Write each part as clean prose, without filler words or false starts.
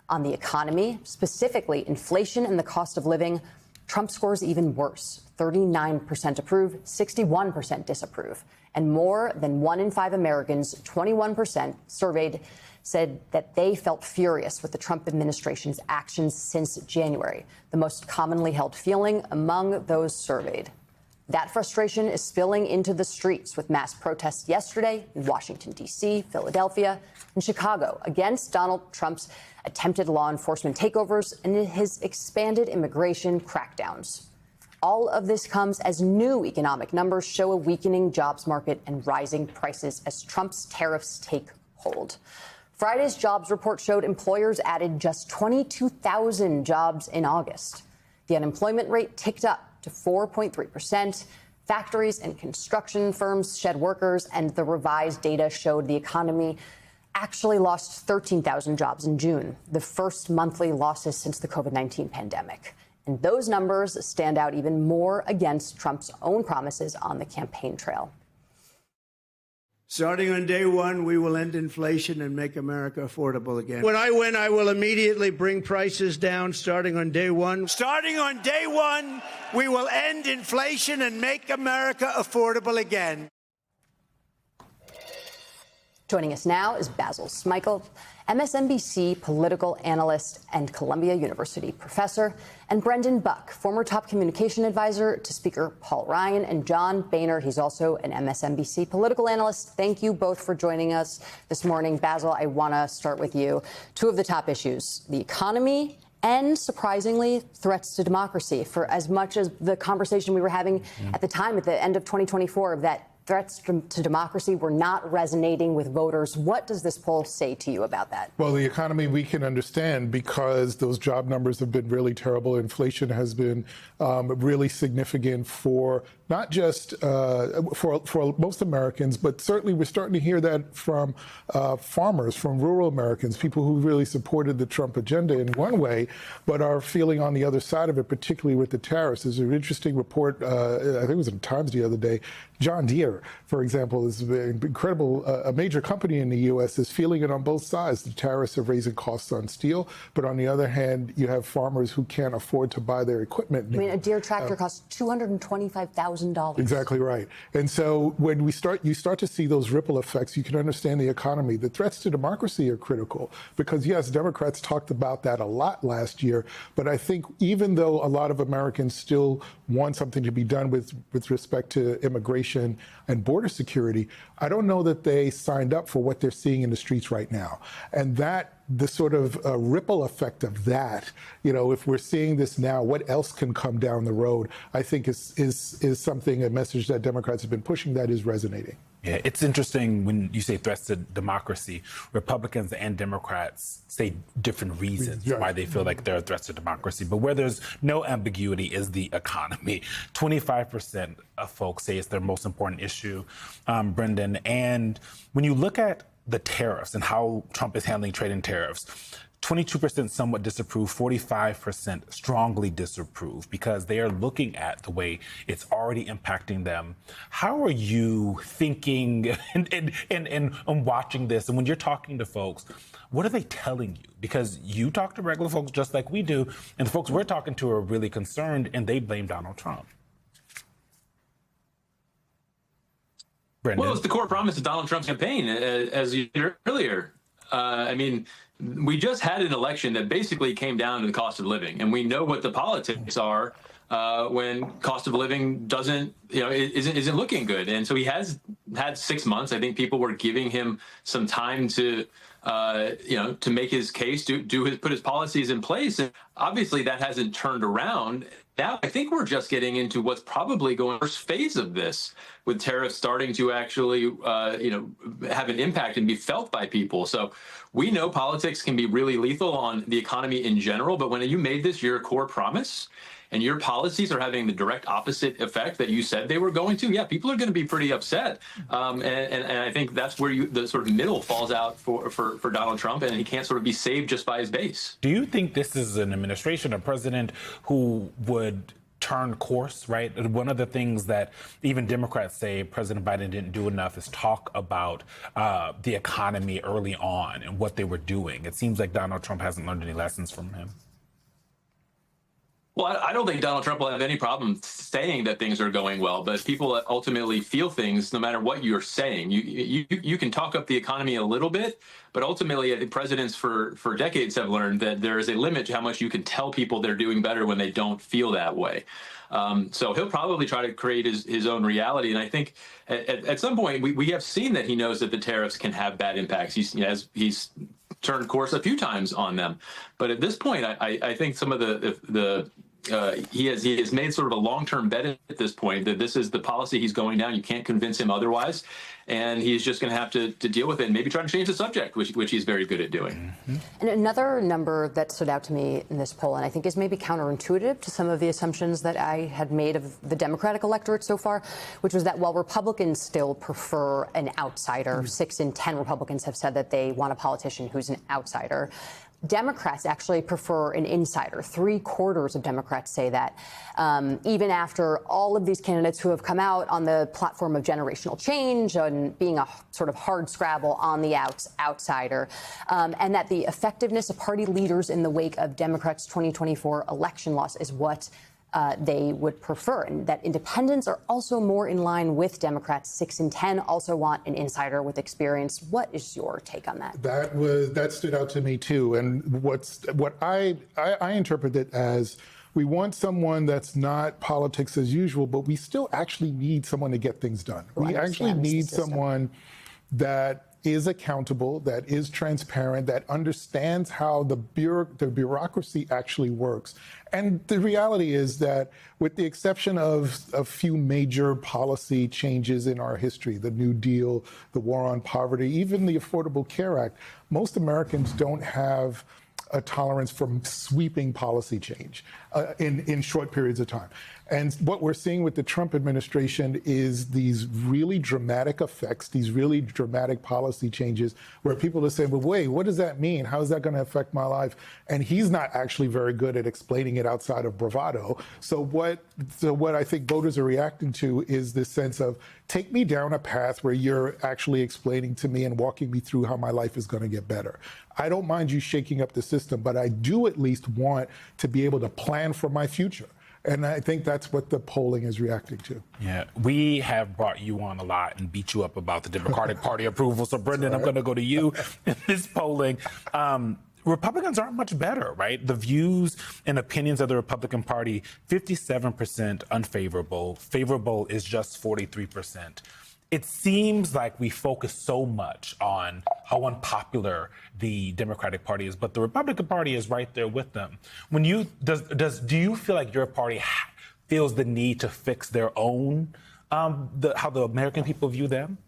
On the economy, specifically inflation and the cost of living, Trump scores even worse. 39% approve, 61% disapprove. And more than 1 in 5 Americans, 21% surveyed, said that they felt furious with the Trump administration's actions since January, the most commonly held feeling among those surveyed. That frustration is spilling into the streets with mass protests yesterday in Washington, D.C., Philadelphia, and Chicago against Donald Trump's attempted law enforcement takeovers and his expanded immigration crackdowns. All of this comes as new economic numbers show a weakening jobs market and rising prices as Trump's tariffs take hold. Friday's jobs report showed employers added just 22,000 jobs in August. The unemployment rate ticked up to 4.3%. Factories and construction firms shed workers, and the revised data showed the economy actually lost 13,000 jobs in June, the first monthly losses since the COVID-19 pandemic. And those numbers stand out even more against Trump's own promises on the campaign trail. Starting on day one, we will end inflation and make America affordable again. When I win, I will immediately bring prices down starting on day one. Starting on day one, we will end inflation and make America affordable again. Joining us now is Basil Smykol, MSNBC political analyst and Columbia University professor, and Brendan Buck, former top communication advisor to Speaker Paul Ryan, and John Boehner. He's also an MSNBC political analyst. Thank you both for joining us this morning. Basil, I want to start with you. Two of the top issues, the economy and, surprisingly, threats to democracy. For as much as the conversation we were having at the time, at the end of 2024, that threats to democracy were not resonating with voters. What does this poll say to you about that? Well, the economy we can understand because those job numbers have been really terrible. Inflation has been really significant for not just for most Americans, but certainly we're starting to hear that from farmers, from rural Americans, people who really supported the Trump agenda in one way, but are feeling on the other side of it, particularly with the tariffs. There's an interesting report, I think it was in Times the other day. John Deere, for example, is incredible. A major company in the U.S. is feeling it on both sides. The tariffs are raising costs on steel, but on the other hand, you have farmers who can't afford to buy their equipment. I mean, a Deere tractor costs $225,000. Exactly right. And so when you start to see those ripple effects, you can understand the economy. The threats to democracy are critical because, yes, Democrats talked about that a lot last year. But I think even though a lot of Americans still want something to be done with respect to immigration and border security, I don't know that they signed up for what they're seeing in the streets right now. And that, the sort of ripple effect of that, you know, if we're seeing this now, what else can come down the road, I think is something, a message that Democrats have been pushing that is resonating. Yeah, it's interesting when you say threats to democracy. Republicans and Democrats say different reasons why they feel like there are threats to democracy. But where there's no ambiguity is the economy. 25% of folks say it's their most important issue, Brendan. And when you look at the tariffs and how Trump is handling trade and tariffs, 22% somewhat disapprove, 45% strongly disapprove because they are looking at the way it's already impacting them. How are you thinking and watching this? And when you're talking to folks, what are they telling you? Because you talk to regular folks just like we do, and the folks we're talking to are really concerned, and they blame Donald Trump. Brendan? Well, it's the core promise of Donald Trump's campaign, as you said earlier. I mean, we just had an election that basically came down to the cost of living, and we know what the politics are when cost of living isn't looking good. And so he has had 6 months. I think people were giving him some time to to make his case, put his policies in place. And obviously that hasn't turned around. Now I think we're just getting into what's probably going first phase of this, with tariffs starting to actually have an impact and be felt by people. So we know politics can be really lethal on the economy in general, but when you made this your core promise and your policies are having the direct opposite effect that you said they were going to, yeah, people are going to be pretty upset. And I think that's where the sort of middle falls out for Donald Trump, and he can't sort of be saved just by his base. Do you think this is an administration, a president who would turned course, right? One of the things that even Democrats say President Biden didn't do enough is talk about the economy early on and what they were doing. It seems like Donald Trump hasn't learned any lessons from him. Well, I don't think Donald Trump will have any problem saying that things are going well, but people ultimately feel things no matter what you're saying. You can talk up the economy a little bit, but ultimately presidents for decades have learned that there is a limit to how much you can tell people they're doing better when they don't feel that way. So he'll probably try to create his own reality. And I think at some point we have seen that he knows that the tariffs can have bad impacts. He's turned course a few times on them. But at this point, I think some of he has made sort of a long-term bet at this point that this is the policy he's going down. You can't convince him otherwise. And he's just going to have to deal with it and maybe try to change the subject, which he's very good at doing. Mm-hmm. And another number that stood out to me in this poll, and I think is maybe counterintuitive to some of the assumptions that I had made of the Democratic electorate so far, which was that while Republicans still prefer an outsider, 6 in 10 Republicans have said that they want a politician who's an outsider. Democrats actually prefer an insider. 3/4 of Democrats say that, even after all of these candidates who have come out on the platform of generational change and being a sort of hard scrabble on the outsider, and that the effectiveness of party leaders in the wake of Democrats' 2024 election loss is what they would prefer, and that independents are also more in line with Democrats. 6 in 10 also want an insider with experience. What is your take on that? That stood out to me too. And what I interpret it as, we want someone that's not politics as usual, but we still actually need someone to get things done. We actually need someone that is accountable, that is transparent, that understands how the bureaucracy actually works. And the reality is that, with the exception of a few major policy changes in our history, the New Deal, the war on poverty, even the Affordable Care Act, most Americans don't have a tolerance for sweeping policy change in short periods of time. And what we're seeing with the Trump administration is these really dramatic effects, these really dramatic policy changes where people are saying, well, wait, what does that mean? How is that going to affect my life? And he's not actually very good at explaining it outside of bravado. So what I think voters are reacting to is this sense of, take me down a path where you're actually explaining to me and walking me through how my life is going to get better. I don't mind you shaking up the system, but I do at least want to be able to plan for my future. And I think that's what the polling is reacting to. Yeah, we have brought you on a lot and beat you up about the Democratic Party approval. So, Brendan, I'm going to go to you in this polling. Republicans aren't much better, right? The views and opinions of the Republican Party, 57% unfavorable. Favorable is just 43%. It seems like we focus so much on how unpopular the Democratic Party is, but the Republican Party is right there with them. Do you feel like your party feels the need to fix their own, how the American people view them?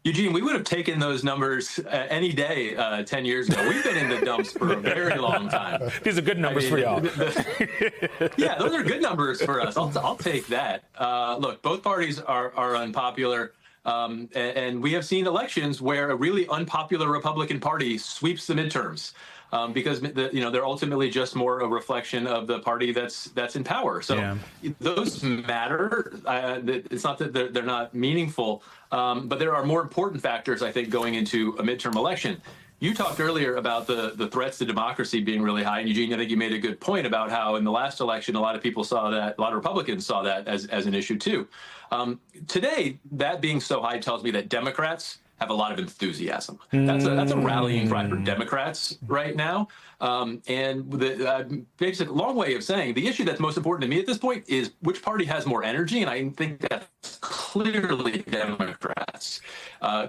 Eugene, we would have taken those numbers any day 10 years ago. We've been in the dumps for a very long time. These are good numbers for y'all. Yeah, those are good numbers for us. I'll take that. Look, both parties are unpopular. And we have seen elections where a really unpopular Republican Party sweeps the midterms. Because they're ultimately just more a reflection of the party that's in power. So those matter. It's not that they're not meaningful, but there are more important factors, I think, going into a midterm election. You talked earlier about the threats to democracy being really high, and Eugene, I think you made a good point about how in the last election a lot of people saw that, a lot of Republicans saw that as an issue too. Today, that being so high tells me that Democrats have a lot of enthusiasm. That's a rallying cry for Democrats right now. And the basic long way of saying the issue that's most important to me at this point is which party has more energy, and I think that's clearly Democrats.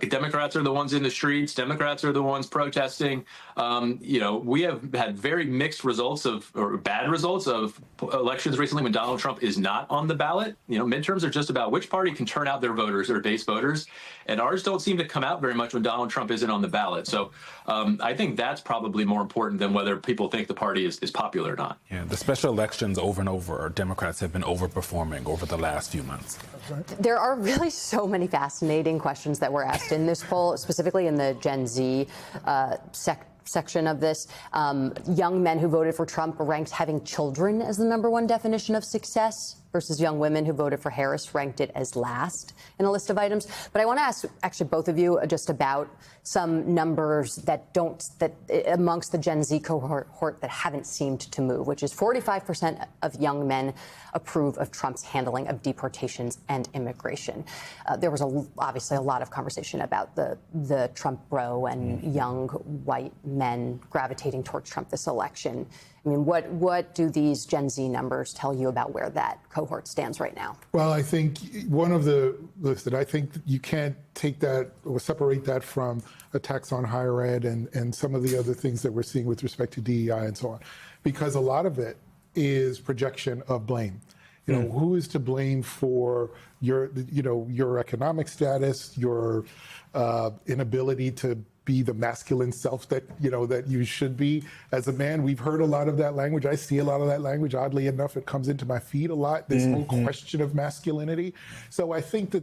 Democrats are the ones in the streets. Democrats are the ones protesting. We have had very mixed results or bad results of elections recently when Donald Trump is not on the ballot. Midterms are just about which party can turn out their voters or base voters, and ours don't seem to come out very much when Donald Trump isn't on the ballot. So I think that's probably more important than whether people think the party is popular or not. Yeah, the special elections over and over, Democrats have been overperforming over the last few months. There are really so many fascinating questions that were asked in this poll, specifically in the Gen Z section of this. Young men who voted for Trump ranked having children as the #1 definition of success, versus young women who voted for Harris ranked it as last in a list of items. But I want to ask actually both of you just about some numbers that amongst the Gen Z cohort that haven't seemed to move, which is 45% of young men approve of Trump's handling of deportations and immigration. There was obviously a lot of conversation about the Trump bro and young white men gravitating towards Trump this election. I mean, what do these Gen Z numbers tell you about where that cohort stands right now? Well, I think I think you can't take that or separate that from attacks on higher ed and some of the other things that we're seeing with respect to DEI and so on, because a lot of it is projection of blame. You know, who is to blame for your economic status, your inability to be the masculine self that you should be as a man. We've heard a lot of that language. I see a lot of that language. Oddly enough, it comes into my feed a lot, this whole question of masculinity. So I think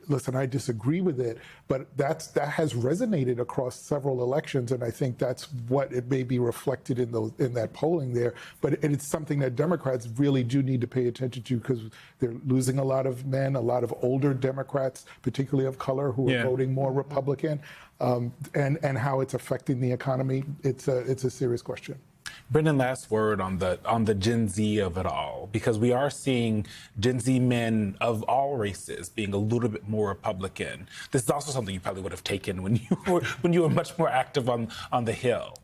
listen, I disagree with it, but that has resonated across several elections, and I think that's what it may be reflected in that polling there. But it's something that Democrats really do need to pay attention to, because they're losing a lot of men, a lot of older Democrats, particularly of color, who are voting more Republican, and how it's affecting the economy. It's a serious question. Brendan, last word on the Gen Z of it all, because we are seeing Gen Z men of all races being a little bit more Republican. This is also something you probably would have taken when you were much more active on the Hill.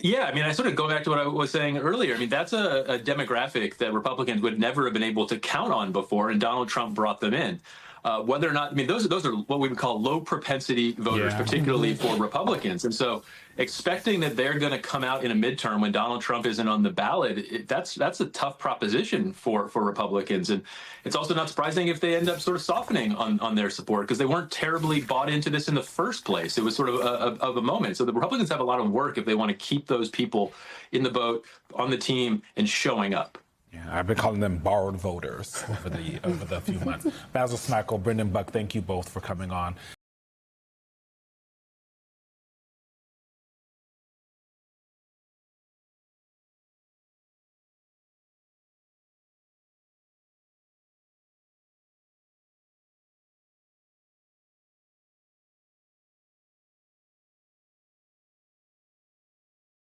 Yeah, I mean, I sort of go back to what I was saying earlier. I mean, that's a demographic that Republicans would never have been able to count on before, and Donald Trump brought them in. Whether or not, I mean, those are what we would call low propensity voters, particularly for Republicans. And so expecting that they're going to come out in a midterm when Donald Trump isn't on the ballot, that's a tough proposition for Republicans. And it's also not surprising if they end up sort of softening on their support, because they weren't terribly bought into this in the first place. It was sort of a moment. So the Republicans have a lot of work if they want to keep those people in the boat, on the team, and showing up. Yeah, I've been calling them borrowed voters over the few months. Basil Smackel, Brendan Buck, thank you both for coming on.